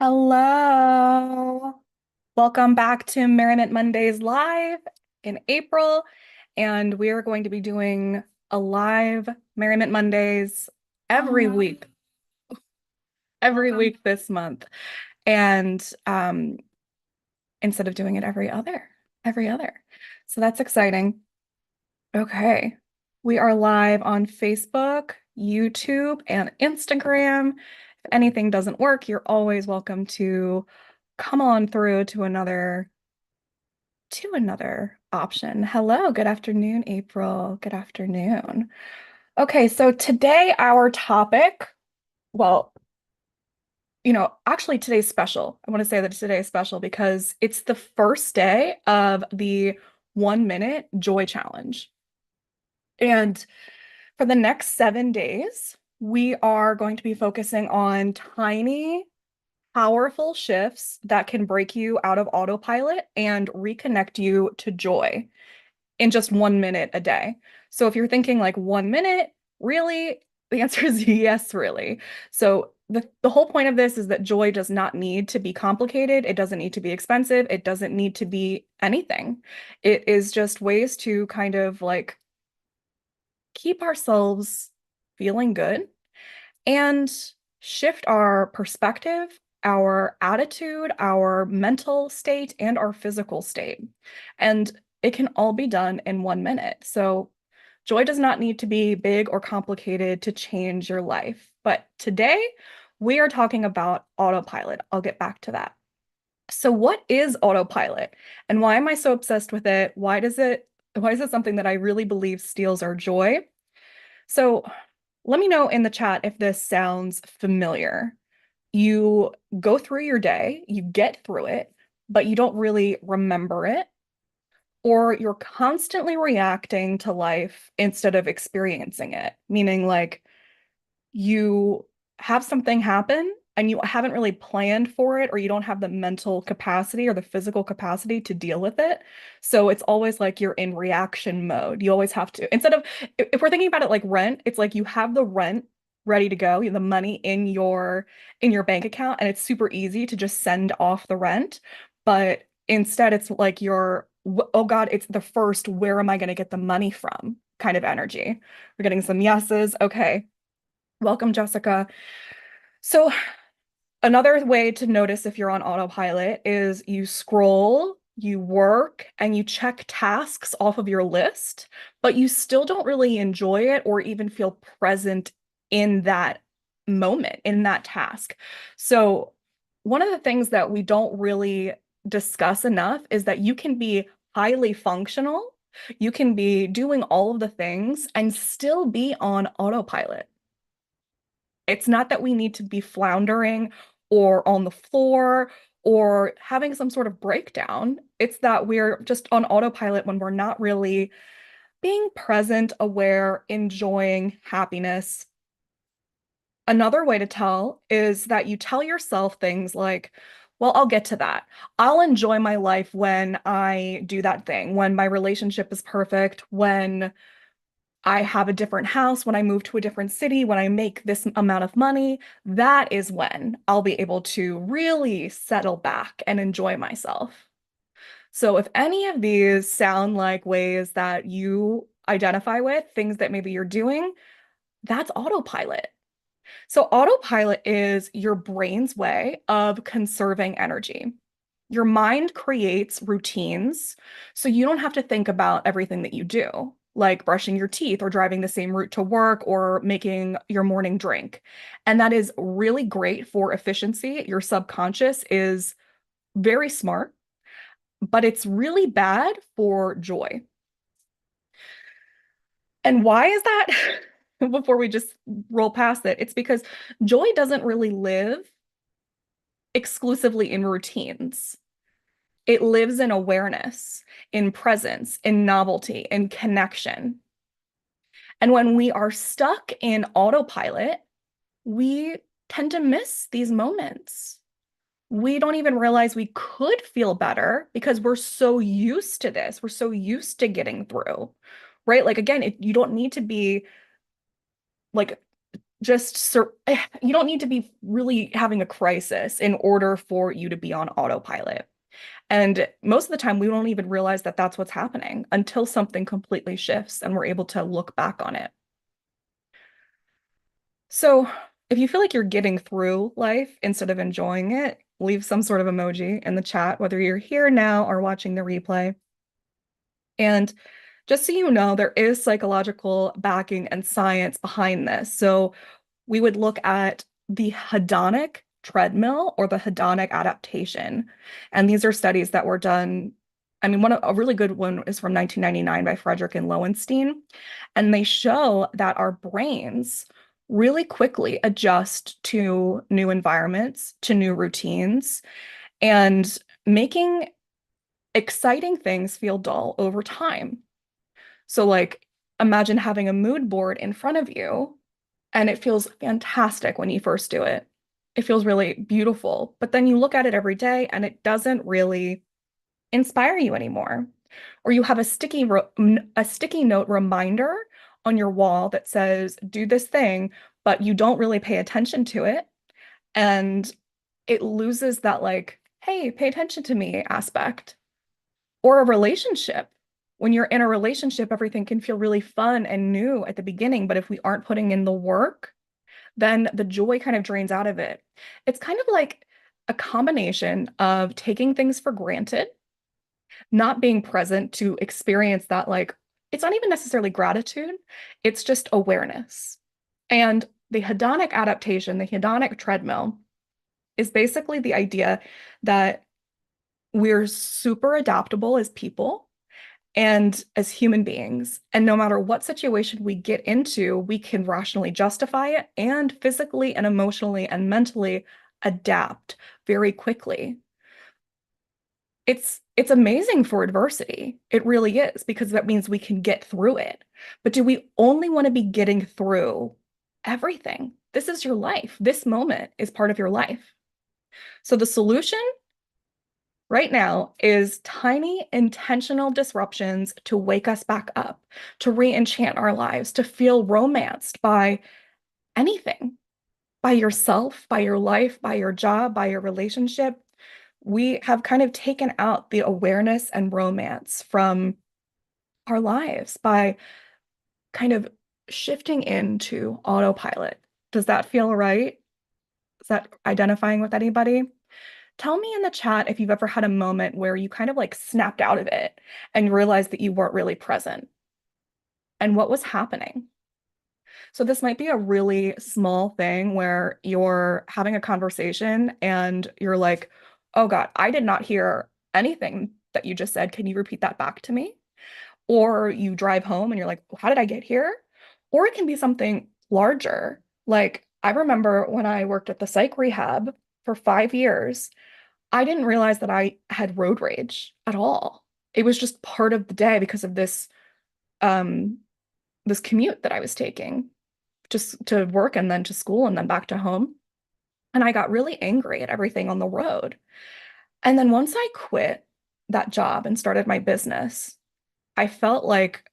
Hello. Welcome back to Merriment Mondays Live in April. And we are going to be doing a live Merriment Mondays every week, every Welcome. week this month. And instead of doing it every other. So that's exciting. Okay. We are live on Facebook, YouTube, and Instagram. If anything doesn't work, you're always welcome to come on through to another option. Hello, good afternoon, April. Good afternoon. Okay, so today our topic, well, actually today's special. I want to say that today is special because it's the first day of the 1 minute joy challenge. And for the next 7 days, we are going to be focusing on tiny, powerful shifts that can break you out of autopilot and reconnect you to joy in just 1 minute a day. So if you're thinking like 1 minute, really, the answer is yes, really. So the whole point of this is that joy does not need to be complicated. It doesn't need to be expensive. It doesn't need to be anything. It is just ways to kind of like keep ourselves feeling good and shift our perspective, our attitude, our mental state, and our physical state. And it can all be done in 1 minute. So joy does not need to be big or complicated to change your life. But today we are talking about autopilot. I'll get back to that. So what is autopilot and why am I so obsessed with it? Why is it something that I really believe steals our joy? So let me know in the chat if this sounds familiar. You go through your day, you get through it, but you don't really remember it, or you're constantly reacting to life instead of experiencing it, meaning like you have something happen and you haven't really planned for it, or you don't have the mental capacity or the physical capacity to deal with it. So it's always like you're in reaction mode. You always have to, instead of, if we're thinking about it like rent, it's like you have the rent ready to go, you have the money in your bank account, and it's super easy to just send off the rent. But instead, it's like oh God, it's the first, where am I going to get the money from kind of energy. We're getting some yeses. Okay. Welcome, Jessica. So, another way to notice if you're on autopilot is you scroll, you work, and you check tasks off of your list, but you still don't really enjoy it or even feel present in that moment, in that task. So, one of the things that we don't really discuss enough is that you can be highly functional, you can be doing all of the things and still be on autopilot. It's not that we need to be floundering or on the floor or having some sort of breakdown. It's that we're just on autopilot when we're not really being present, aware, enjoying happiness. Another way to tell is that you tell yourself things like, well, I'll get to that. I'll enjoy my life when I do that thing, when my relationship is perfect, when I have a different house, when I move to a different city, when I make this amount of money, that is when I'll be able to really settle back and enjoy myself. So if any of these sound like ways that you identify with, things that maybe you're doing, that's autopilot. So autopilot is your brain's way of conserving energy. Your mind creates routines, so you don't have to think about everything that you do, like brushing your teeth or driving the same route to work or making your morning drink. And that is really great for efficiency. Your subconscious is very smart, but it's really bad for joy. And why is that? Before we just roll past it, it's because joy doesn't really live exclusively in routines. It lives in awareness, in presence, in novelty, in connection. And when we are stuck in autopilot, we tend to miss these moments. We don't even realize we could feel better because we're so used to this. We're so used to getting through, right? Like, again, you don't need to be like you don't need to be really having a crisis in order for you to be on autopilot. And most of the time, we don't even realize that that's what's happening until something completely shifts and we're able to look back on it. So, if you feel like you're getting through life instead of enjoying it, leave some sort of emoji in the chat, whether you're here now or watching the replay. And just so you know, there is psychological backing and science behind this. So, we would look at the hedonic treadmill or the hedonic adaptation. And these are studies that were done. I mean, a really good one is from 1999 by Frederick and Lowenstein. And they show that our brains really quickly adjust to new environments, to new routines, and making exciting things feel dull over time. So, like, imagine having a mood board in front of you and it feels fantastic when you first do it. It feels really beautiful, but then you look at it every day and it doesn't really inspire you anymore. Or you have a sticky note reminder on your wall that says, do this thing, but you don't really pay attention to it. And it loses that, like, hey, pay attention to me aspect. Or a relationship. When you're in a relationship, everything can feel really fun and new at the beginning, but if we aren't putting in the work, then the joy kind of drains out of it. It's kind of like a combination of taking things for granted, not being present to experience that, like, it's not even necessarily gratitude, it's just awareness. And the hedonic adaptation, the hedonic treadmill, is basically the idea that we're super adaptable as people and as human beings. And no matter what situation we get into, we can rationally justify it and physically and emotionally and mentally adapt very quickly. It's amazing for adversity. It really is, because that means we can get through it. But do we only want to be getting through everything? This is your life. This moment is part of your life. So the solution right now is tiny intentional disruptions to wake us back up, to re-enchant our lives, to feel romanced by anything, by yourself, by your life, by your job, by your relationship. We have kind of taken out the awareness and romance from our lives by kind of shifting into autopilot. Does that feel right? Is that identifying with anybody? Tell me in the chat if you've ever had a moment where you kind of like snapped out of it and realized that you weren't really present and what was happening. So this might be a really small thing where you're having a conversation and you're like, oh God, I did not hear anything that you just said. Can you repeat that back to me? Or you drive home and you're like, how did I get here? Or it can be something larger. Like I remember when I worked at the psych rehab for 5 years, I didn't realize that I had road rage at all. It was just part of the day because of um this commute that I was taking just to work and then to school and then back to home. And I got really angry at everything on the road. And then once I quit that job and started my business, I felt like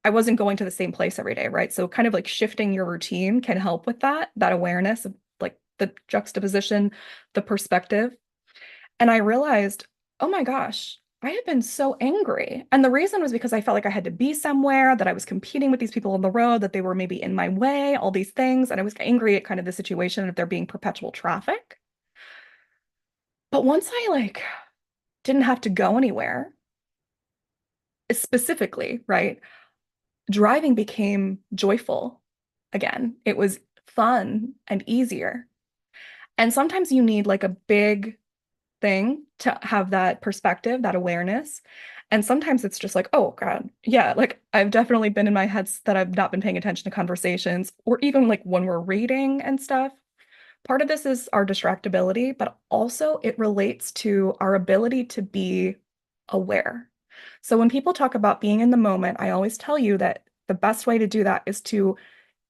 I wasn't going to the same place every day, right? So kind of like shifting your routine can help with that awareness of like the juxtaposition, the perspective. And I realized, oh my gosh, I had been so angry. And the reason was because I felt like I had to be somewhere, that I was competing with these people on the road, that they were maybe in my way, all these things. And I was angry at kind of the situation of there being perpetual traffic. But once I like didn't have to go anywhere, specifically, right? Driving became joyful again. It was fun and easier. And sometimes you need like a big thing to have that perspective, that awareness. And sometimes it's just like, oh God, yeah, like I've definitely been in my heads that I've not been paying attention to conversations, or even like when we're reading and stuff. Part of this is our distractibility, but also it relates to our ability to be aware. So when people talk about being in the moment, I always tell you that the best way to do that is to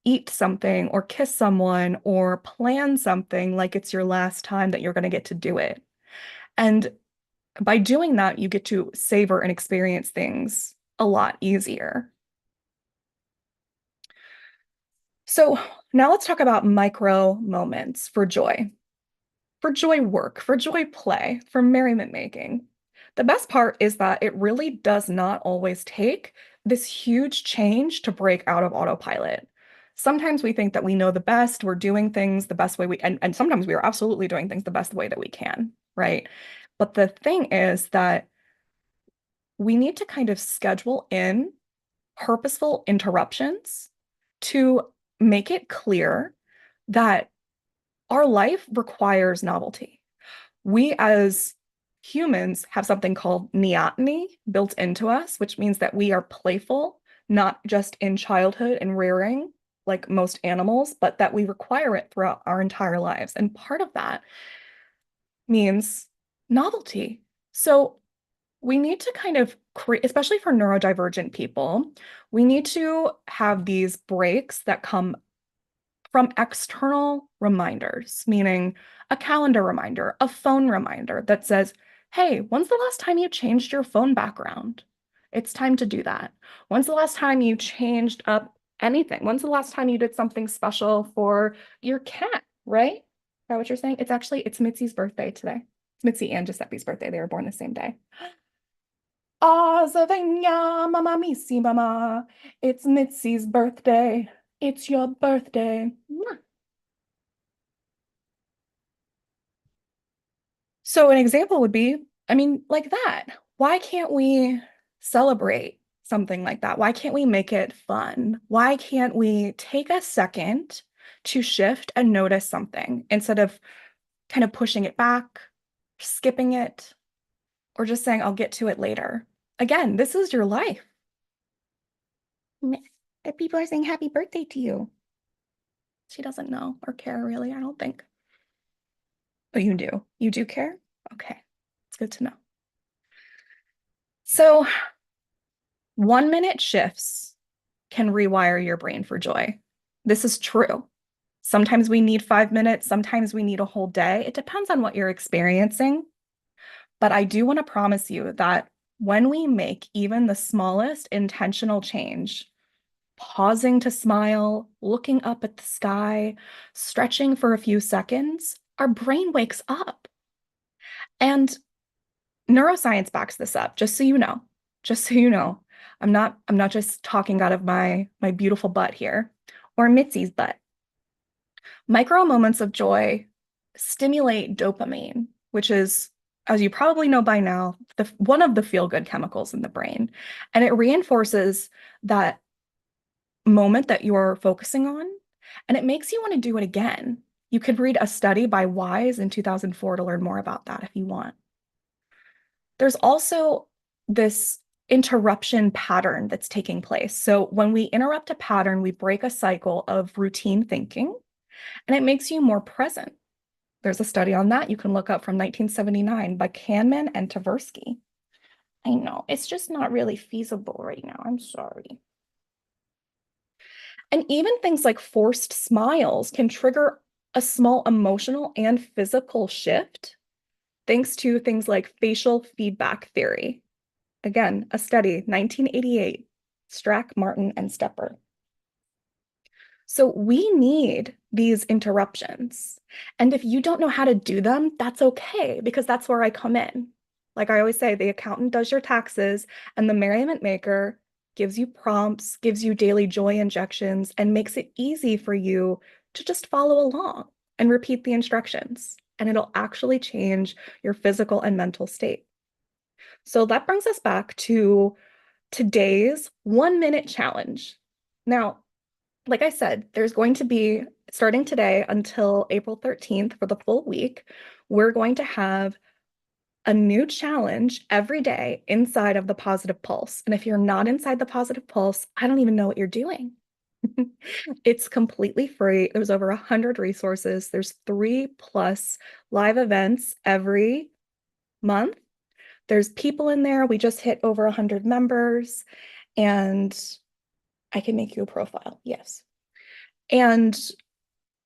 eat something or kiss someone or plan something like it's your last time that you're going to get to do it. And by doing that, you get to savor and experience things a lot easier. So Now let's talk about micro moments for joy work, for joy play, for merriment making. The best part is that it really does not always take this huge change to break out of autopilot. Sometimes we think that we know the best, we're doing things the best way and sometimes we are absolutely doing things the best way that we can, right? But the thing is that we need to kind of schedule in purposeful interruptions to make it clear that our life requires novelty. We as humans have something called neoteny built into us, which means that we are playful, not just in childhood and rearing like most animals, but that we require it throughout our entire lives. And part of that means novelty. So we need to kind of create, especially for neurodivergent people, we need to have these breaks that come from external reminders, meaning a calendar reminder, a phone reminder that says, hey, when's the last time you changed your phone background? It's time to do that. When's the last time you changed up anything? When's the last time you did something special for your cat, right? Is that what you're saying? It's Mitzi's birthday today. It's Mitzi and Giuseppe's birthday. They were born the same day. Ah, Savannah, Mama Missy, Mama. It's Mitzi's birthday. It's your birthday. Mwah. So an example would be, I mean, like that. Why can't we celebrate something like that? Why can't we make it fun? Why can't we take a second to shift and notice something instead of kind of pushing it back, skipping it, or just saying, I'll get to it later? Again, this is your life. People are saying happy birthday to you. She doesn't know or care really, I don't think. But you do. You do care? Okay. It's good to know. So 1 minute shifts can rewire your brain for joy. This is true. Sometimes we need 5 minutes, sometimes we need a whole day. It depends on what you're experiencing. But I do want to promise you that when we make even the smallest intentional change, pausing to smile, looking up at the sky, stretching for a few seconds, our brain wakes up. And neuroscience backs this up, just so you know. Just so you know. I'm not just talking out of my beautiful butt here or Mitzi's butt. Micro moments of joy stimulate dopamine, which is, as you probably know by now, one of the feel-good chemicals in the brain. And it reinforces that moment that you're focusing on, and it makes you want to do it again. You could read a study by Wise in 2004 to learn more about that if you want. There's also this interruption pattern that's taking place. So when we interrupt a pattern, we break a cycle of routine thinking, and it makes you more present. There's a study on that you can look up from 1979 by Kahneman and Tversky. I know, it's just not really feasible right now. I'm sorry. And even things like forced smiles can trigger a small emotional and physical shift thanks to things like facial feedback theory. Again, a study, 1988, Strack, Martin, and Stepper. So we need these interruptions. And if you don't know how to do them, that's okay, because that's where I come in. Like I always say, the accountant does your taxes, and the merriment maker gives you prompts, gives you daily joy injections, and makes it easy for you to just follow along and repeat the instructions. And it'll actually change your physical and mental state. So that brings us back to today's 1 minute challenge. Now, like I said, there's going to be, starting today until April 13th for the full week, we're going to have a new challenge every day inside of the Positive Pulse. And if you're not inside the Positive Pulse, I don't even know what you're doing. It's completely free. There's over 100 resources. There's 3+ live events every month. There's people in there. We just hit over 100 members, and I can make you a profile. Yes. And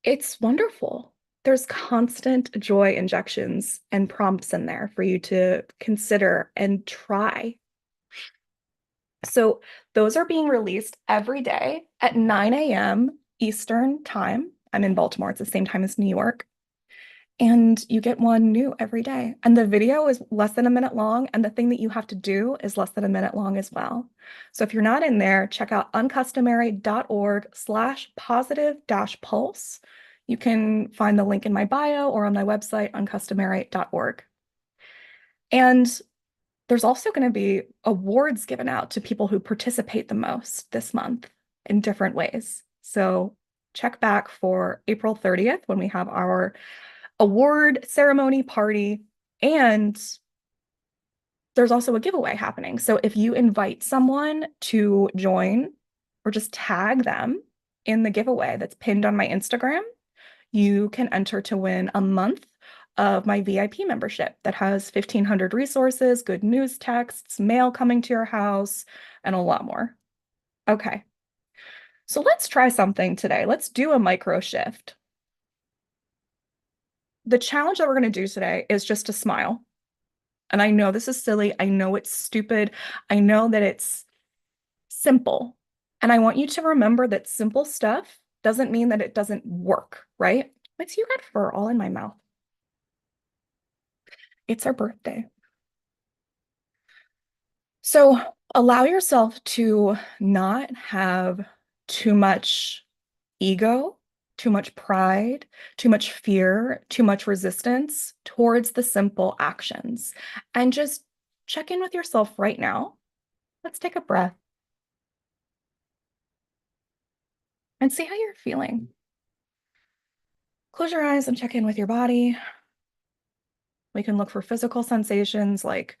it's wonderful. There's constant joy injections and prompts in there for you to consider and try. So those are being released every day at 9 a.m. Eastern time. I'm in Baltimore. It's the same time as New York. And you get one new every day. And the video is less than a minute long. And the thing that you have to do is less than a minute long as well. So if you're not in there, check out uncustomary.org/positive-pulse. You can find the link in my bio or on my website, uncustomary.org. And there's also going to be awards given out to people who participate the most this month in different ways. So check back for April 30th when we have our award ceremony party. And there's also a giveaway happening. So if you invite someone to join or just tag them in the giveaway that's pinned on my Instagram, you can enter to win a month of my VIP membership that has 1,500 resources, good news texts, mail coming to your house, and a lot more. Okay, so let's try something today. Let's do a micro shift. The challenge that we're going to do today is just to smile. And I know this is silly. I know it's stupid. I know that it's simple. And I want you to remember that simple stuff doesn't mean that it doesn't work, right? It's you got fur all in my mouth. It's our birthday. So allow yourself to not have too much ego, too much pride, too much fear, too much resistance towards the simple actions. And just check in with yourself right now. Let's take a breath and see how you're feeling. Close your eyes and check in with your body. We can look for physical sensations like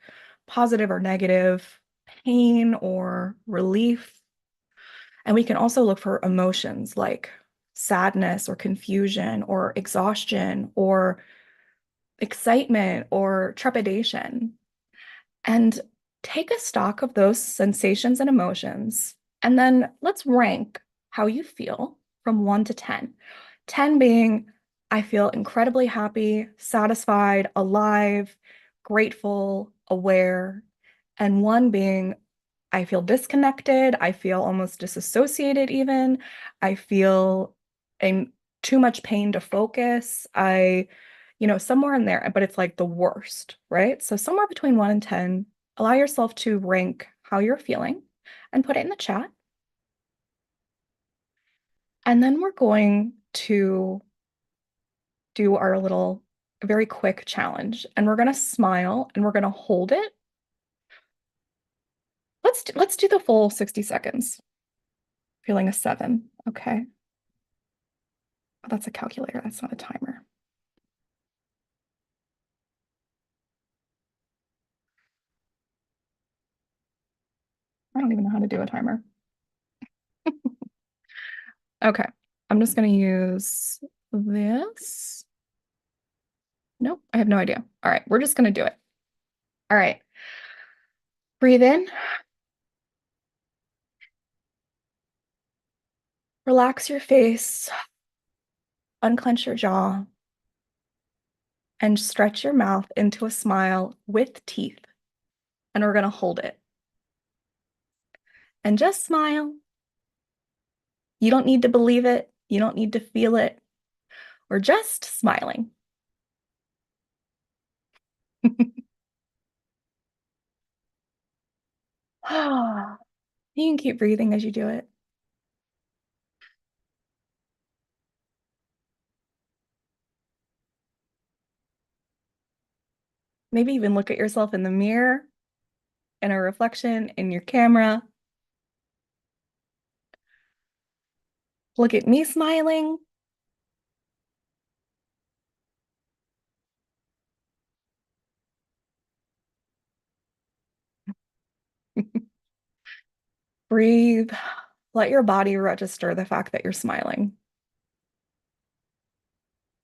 positive or negative, pain or relief. And we can also look for emotions like sadness or confusion or exhaustion or excitement or trepidation. And take a stock of those sensations and emotions. And then let's rank how you feel from 1 to 10. 10 being, I feel incredibly happy, satisfied, alive, grateful, aware. And 1 being, I feel disconnected. I feel almost disassociated, even. I feel in too much pain to focus. Somewhere in there, but it's like the worst, right? So somewhere between 1 and 10, allow yourself to rank how you're feeling and put it in the chat. And then we're going to do our little very quick challenge. And we're going to smile and we're going to hold it. Let's do the full 60 seconds. Feeling a 7. Okay. Oh, that's a calculator. That's not a timer. I don't even know how to do a timer. Okay. I'm just going to use this. Nope, I have no idea. All right, we're just going to do it. All right. Breathe in. Relax your face. Unclench your jaw. And stretch your mouth into a smile with teeth. And we're going to hold it. And just smile. You don't need to believe it. You don't need to feel it. We're just smiling. You can keep breathing as you do it. Maybe even look at yourself in the mirror, in a reflection in your camera. Look at me smiling. Breathe. Let your body register the fact that you're smiling.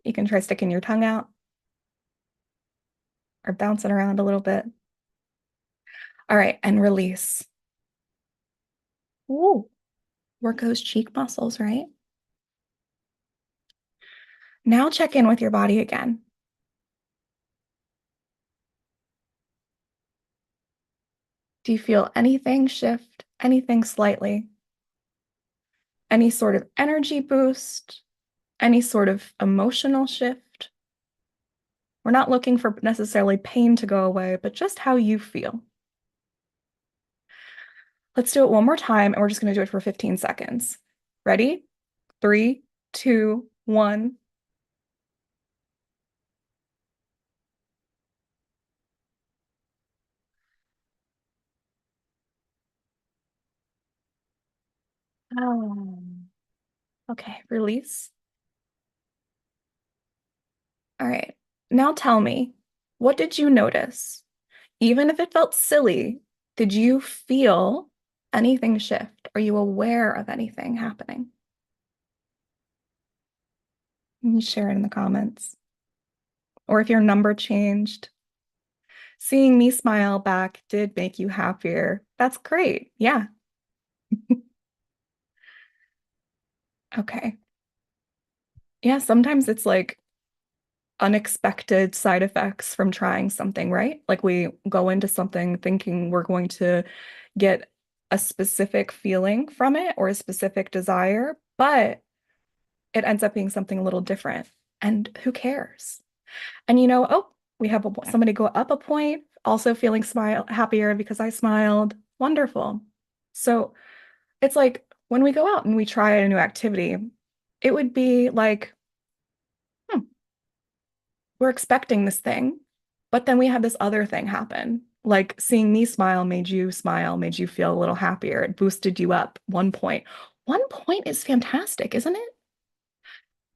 You can try sticking your tongue out or bouncing around a little bit. All right, and release. Ooh, work those cheek muscles, right? Now check in with your body again. Do you feel anything shift, anything slightly? any sort of energy boost, any sort of emotional shift. We're not looking for necessarily pain to go away, but just how you feel. Let's do it one more time, and we're just going to do it for 15 seconds. Ready? Three, two, one. Oh. Okay, release. All right. Now tell me, what did you notice? Even if it felt silly, did you feel anything shift? Are you aware of anything happening? You can share it in the comments. Or if your number changed, seeing me smile back did make you happier. That's great. Yeah. Okay. Yeah, sometimes it's like unexpected side effects from trying something, right? Like we go into something thinking we're going to get a specific feeling from it or a specific desire, but it ends up being something a little different. And who cares? And oh, we have somebody go up a point, also feeling smile happier because I smiled. Wonderful. So it's like when we go out and we try a new activity, it would be like, hmm, we're expecting this thing, but then we had this other thing happen. Like seeing me smile, made you feel a little happier. It boosted you up 1 point. 1 point is fantastic, isn't it?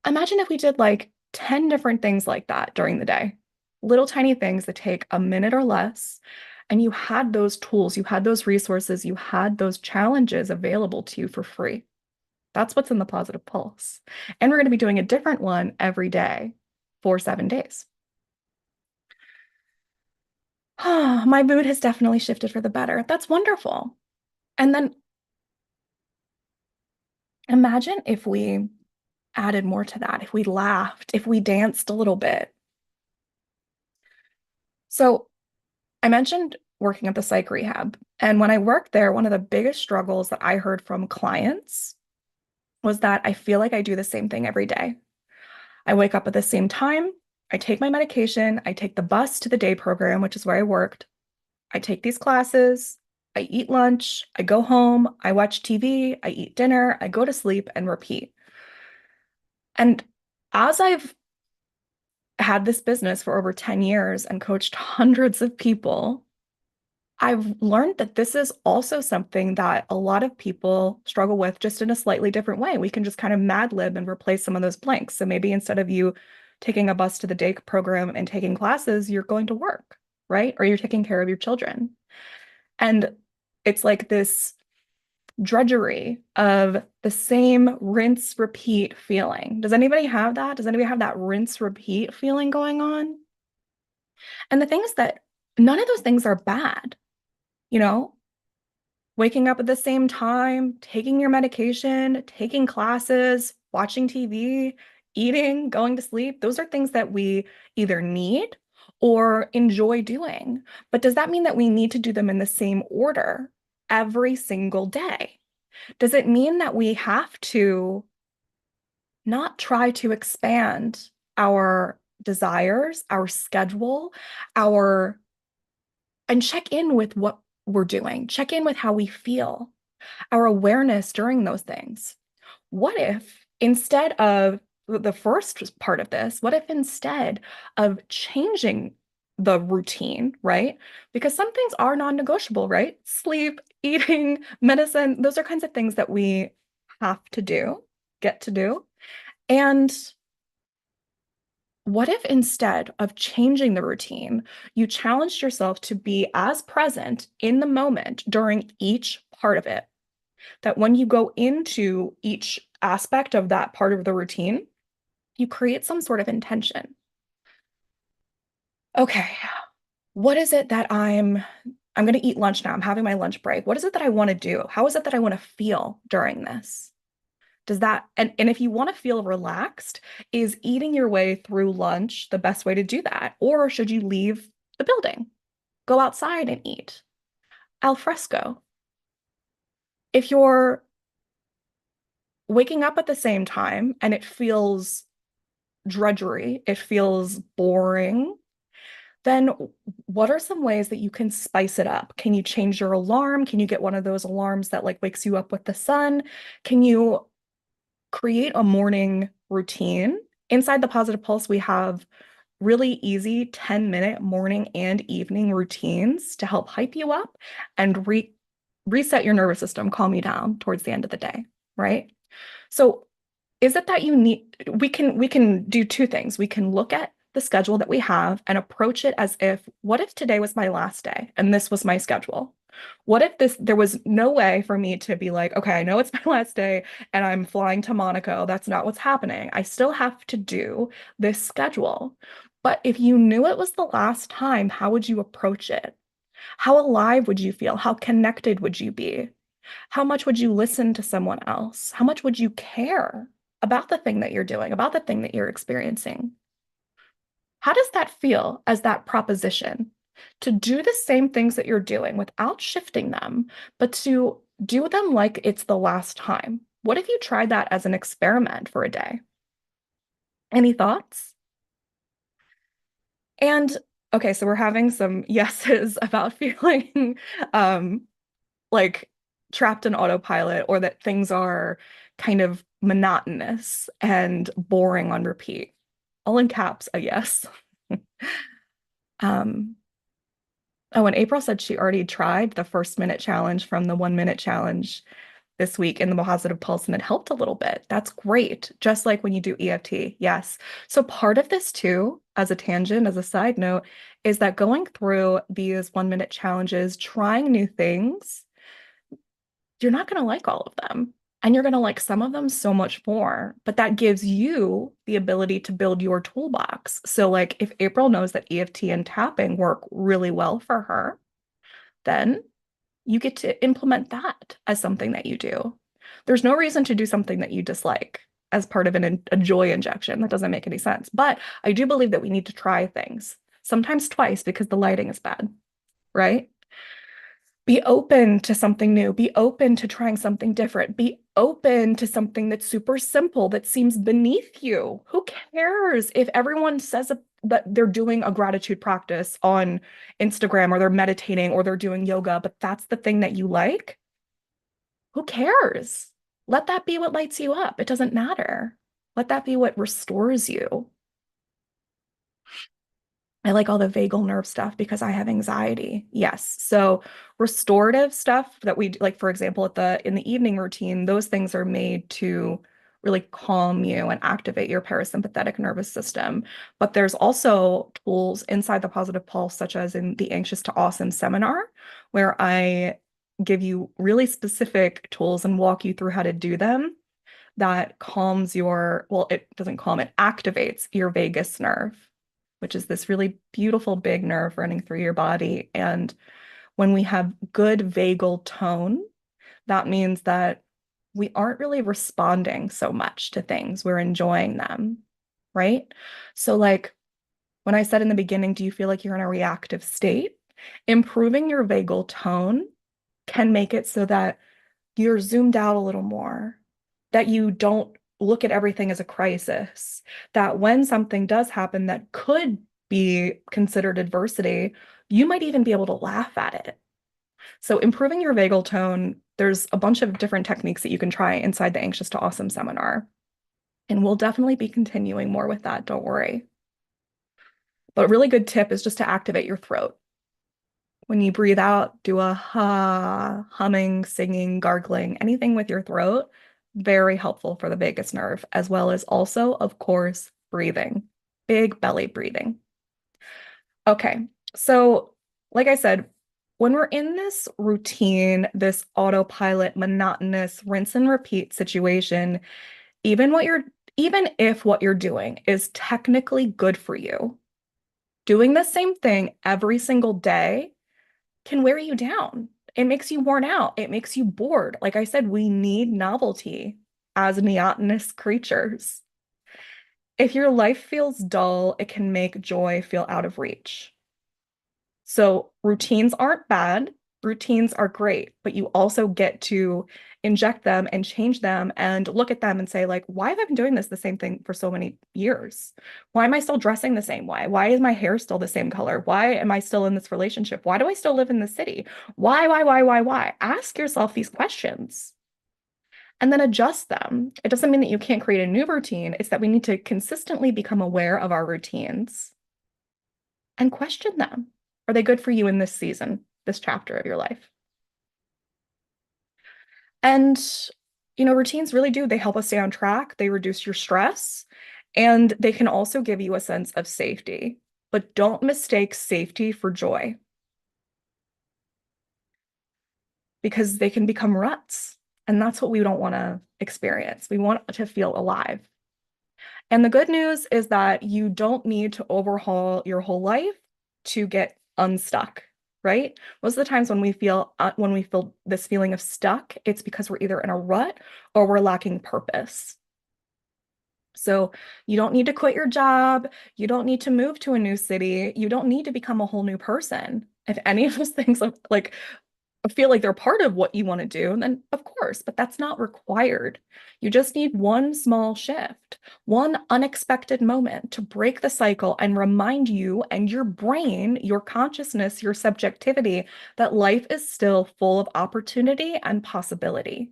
Imagine if we did like 10 different things like that during the day, little tiny things that take a minute or less. And you had those tools, you had those resources, you had those challenges available to you for free. That's what's in the positive pulse. And we're going to be doing a different one every day for 7 days. My mood has definitely shifted for the better. That's wonderful. And then imagine if we added more to that, if we laughed, if we danced a little bit. So I mentioned working at the psych rehab. And when I worked there, one of the biggest struggles that I heard from clients was that I feel like I do the same thing every day. I wake up at the same time, I take my medication, I take the bus to the day program, which is where I worked. I take these classes, I eat lunch, I go home, I watch TV, I eat dinner, I go to sleep and repeat. And as I've had this business for over 10 years and coached hundreds of people, I've learned that this is also something that a lot of people struggle with just in a slightly different way. We can just kind of mad lib and replace some of those blanks. So maybe instead of you taking a bus to the day program and taking classes, you're going to work, right? Or you're taking care of your children. And it's like this drudgery of the same rinse repeat feeling. Does anybody have that? Does anybody have that rinse repeat feeling going on? And the thing is that none of those things are bad, you know? Waking up at the same time, taking your medication, taking classes, watching TV, eating, going to sleep, those are things that we either need or enjoy doing. But does that mean that we need to do them in the same order every single day? Does it mean that we have to not try to expand our desires, our schedule, our and check in with what we're doing, check in with how we feel, our awareness during those things. What if instead of the first part of this, what if instead of changing the routine, right? Because some things are non-negotiable, right? Sleep, eating, medicine, those are kinds of things that we have to do, get to do. And what if instead of changing the routine, you challenged yourself to be as present in the moment during each part of it? That when you go into each aspect of that part of the routine, you create some sort of intention. Okay, what is it that I'm going to eat lunch now. I'm having my lunch break. What is it that I want to do? How is it that I want to feel during this? Does that, and if you want to feel relaxed, is eating your way through lunch the best way to do that? Or should you leave the building, go outside and eat al fresco? If you're, waking up at the same time and it feels drudgery, it feels boring, then what are some ways that you can spice it up? Can you change your alarm? Can you get one of those alarms that like wakes you up with the sun? Can you create a morning routine? Inside the Positive Pulse, we have really easy 10-minute morning and evening routines to help hype you up and reset your nervous system, calm you down towards the end of the day, right? So is it that you need we can do two things. We can look at the schedule that we have and approach it as if, what if today was my last day and this was my schedule? What if there was no way for me to be like, okay, I know it's my last day and I'm flying to Monaco. That's not what's happening. I still have to do this schedule. But if you knew it was the last time, how would you approach it? How alive would you feel? How connected would you be? How much would you listen to someone else? How much would you care about the thing that you're doing, about the thing that you're experiencing? How does that feel as that proposition? To do the same things that you're doing without shifting them, but to do them like it's the last time. What if you tried that as an experiment for a day? Any thoughts? And okay, so we're having some yeses about feeling um, like trapped in autopilot or that things are kind of monotonous and boring on repeat. All in caps, a yes. Um, oh, and April said she already tried the first minute challenge from the 1 minute challenge this week in the Positive Pulse, and it helped a little bit. That's great. Just like when you do EFT. Yes. So part of this too, as a tangent, as a side note, is that going through these 1 minute challenges, trying new things, you're not going to like all of them. And you're going to like some of them so much more. But that gives you the ability to build your toolbox. So, like, if April knows that EFT and tapping work really well for her, then you get to implement that as something that you do. There's no reason to do something that you dislike as part of a joy injection. That doesn't make any sense. But I do believe that we need to try things, sometimes twice because the lighting is bad, right? Be open to something new. Be open to trying something different. Be open to something that's super simple that seems beneath you. Who cares if everyone says that they're doing a gratitude practice on Instagram or they're meditating or they're doing yoga, but that's the thing that you like? Who cares? Let that be what lights you up. It doesn't matter. Let that be what restores you. I like all the vagal nerve stuff because I have anxiety. Yes. So restorative stuff that we like, for example, at the in the evening routine, those things are made to really calm you and activate your parasympathetic nervous system. But there's also tools inside the Positive Pulse, such as in the Anxious to Awesome seminar, where I give you really specific tools and walk you through how to do them that calms your, well, it doesn't calm, it activates your vagus nerve, which is this really beautiful big nerve running through your body. And when we have good vagal tone, that means that we aren't really responding so much to things. We're enjoying them, right? So, like when I said in the beginning, do you feel like you're in a reactive state? Improving your vagal tone can make it so that you're zoomed out a little more, that you don't look at everything as a crisis, that when something does happen that could be considered adversity, you might even be able to laugh at it. So, improving your vagal tone, there's a bunch of different techniques that you can try inside the Anxious to Awesome seminar. And we'll definitely be continuing more with that, don't worry. But a really good tip is just to activate your throat. When you breathe out, do a ha, humming, singing, gargling, anything with your throat. Very helpful for the vagus nerve, as well as also, of course, breathing, big belly breathing. Okay, so like I said, when we're in this routine, this autopilot, monotonous rinse and repeat situation, even what you're, even if what you're doing is technically good for you, doing the same thing every single day can wear you down. It makes you worn out. It makes you bored. Like I said, we need novelty as neotenous creatures. If your life feels dull, it can make joy feel out of reach. So routines aren't bad. routines are great, but you also get to inject them and change them and look at them and say, like, why have I been doing this the same thing for so many years? Why am I still dressing the same way? Why is my hair still the same color? Why am I still in this relationship? Why do I still live in the city? Why? Ask yourself these questions and then adjust them. It doesn't mean that you can't create a new routine. It's that we need to consistently become aware of our routines and question them. Are they good for you in this season, this chapter of your life? And, routines really do. They help us stay on track. They reduce your stress, and they can also give you a sense of safety. But don't mistake safety for joy because they can become ruts. And that's what we don't want to experience. We want to feel alive. And the good news is that you don't need to overhaul your whole life to get unstuck, right? Most of the times when we feel this feeling of stuck, it's because we're either in a rut or we're lacking purpose. So you don't need to quit your job. You don't need to move to a new city. You don't need to become a whole new person. If any of those things like feel like they're part of what you want to do, then of course, but that's not required. You just need one small shift, one unexpected moment to break the cycle and remind you and your brain, your consciousness, your subjectivity that life is still full of opportunity and possibility.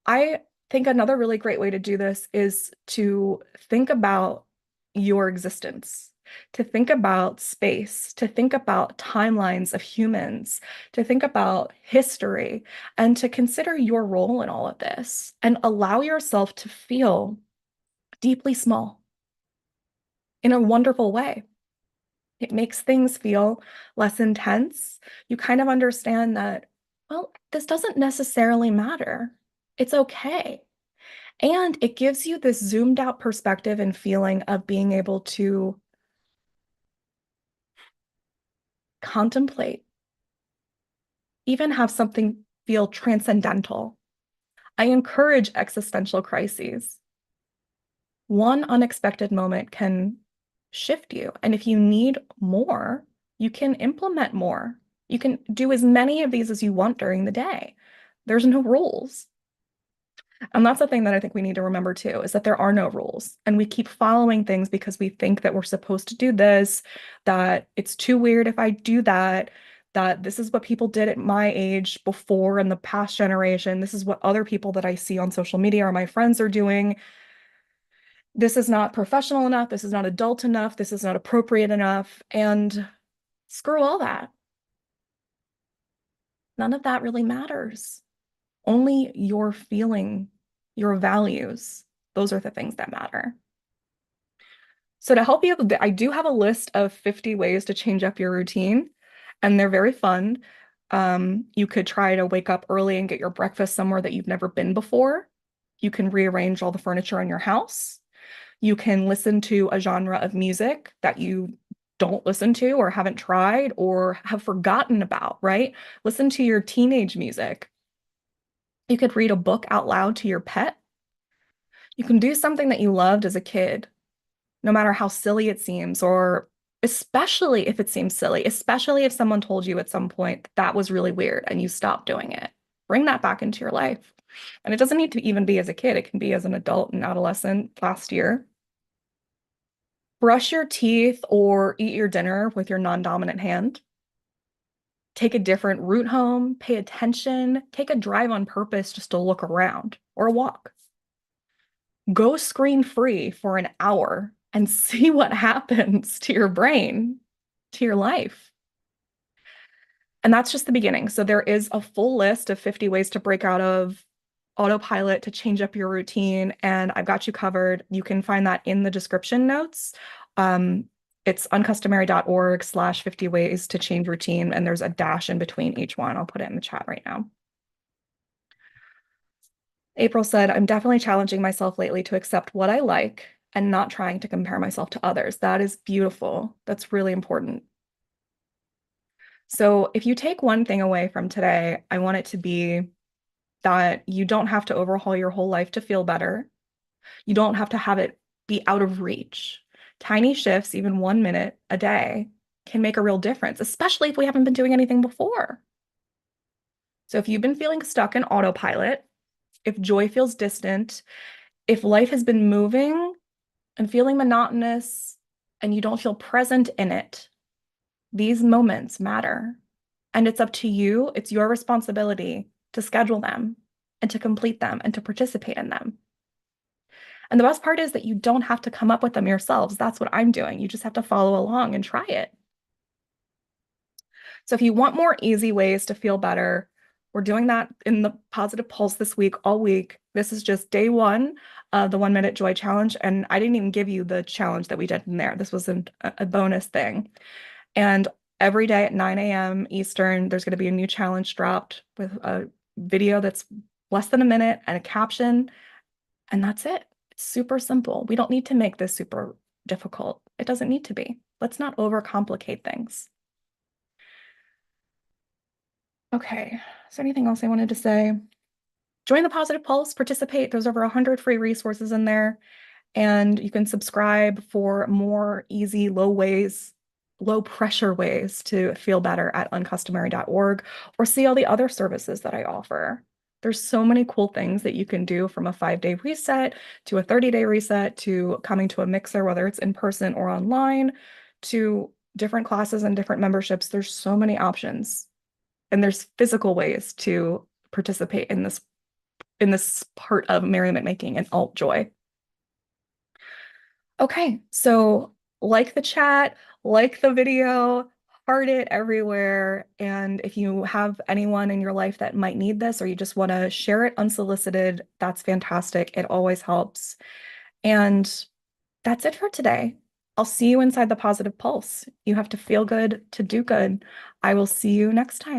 I think another really great way to do this is to think about your existence, to think about space, to think about timelines of humans, to think about history, and to consider your role in all of this and allow yourself to feel deeply small in a wonderful way. It makes things feel less intense. You kind of understand that, well, this doesn't necessarily matter. It's okay. And it gives you this zoomed out perspective and feeling of being able to contemplate, even have something feel transcendental. I encourage existential crises. One unexpected moment can shift you. And if you need more, you can implement more. You can do as many of these as you want during the day. There's no rules. And that's the thing that I think we need to remember too, is that there are no rules. And we keep following things because we think that we're supposed to do this, that it's too weird if I do that, that this is what people did at my age before in the past generation. This is what other people that I see on social media or my friends are doing. This is not professional enough. This is not adult enough. This is not appropriate enough. And screw all that. None of that really matters. Only your feeling, your values, those are the things that matter. So to help you, I do have a list of 50 ways to change up your routine, and they're very fun. You could try to wake up early and get your breakfast somewhere that you've never been before. You can rearrange all the furniture in your house. You can listen to a genre of music that you don't listen to or haven't tried or have forgotten about, right? Listen to your teenage music. You could read a book out loud to your pet. You can do something that you loved as a kid, no matter how silly it seems, or especially if it seems silly, especially if someone told you at some point that was really weird and you stopped doing it. Bring that back into your life. And it doesn't need to even be as a kid, it can be as an adult and adolescent last year. Brush your teeth or eat your dinner with your non-dominant hand. Take a different route home, pay attention, take a drive on purpose just to look around or a walk. Go screen free for an hour and see what happens to your brain, to your life. And that's just the beginning. So there is a full list of 50 ways to break out of autopilot to change up your routine, and I've got you covered. You can find that in the description notes. It's uncustomary.org/50 ways to change routine, and there's a dash in between each one. I'll put it in the chat right now. April said, I'm definitely challenging myself lately to accept what I like and not trying to compare myself to others. That is beautiful. That's really important. So if you take one thing away from today, I want it to be that you don't have to overhaul your whole life to feel better. You don't have to have it be out of reach. Tiny shifts, even 1 minute a day, can make a real difference, especially if we haven't been doing anything before. So if you've been feeling stuck in autopilot, if joy feels distant, if life has been moving and feeling monotonous and you don't feel present in it, these moments matter. And it's up to you, it's your responsibility to schedule them and to complete them and to participate in them. And the best part is that you don't have to come up with them yourselves. That's what I'm doing. You just have to follow along and try it. So if you want more easy ways to feel better, we're doing that in the Positive Pulse this week, all week. This is just day one of the 1 Minute Joy Challenge. And I didn't even give you the challenge that we did in there. This was a bonus thing. And every day at 9 a.m. Eastern, there's going to be a new challenge dropped with a video that's less than a minute and a caption. And that's it. It's super simple. We don't need to make this super difficult. It doesn't need to be. Let's not overcomplicate things. Okay. Is there anything else I wanted to say? Join the Positive Pulse, participate. There's over 100 free resources in there. And you can subscribe for more easy, low pressure ways to feel better at uncustomary.org or see all the other services that I offer. There's so many cool things that you can do, from a 5-day reset to a 30-day reset to coming to a mixer, whether it's in person or online, to different classes and different memberships. There's so many options. And there's physical ways to participate in this part of merriment making and alt joy. Okay, so like the chat, like the video, heart it everywhere. And if you have anyone in your life that might need this, or you just want to share it unsolicited, that's fantastic. It always helps. And that's it for today. I'll see you inside the Positive Pulse. You have to feel good to do good. I will see you next time.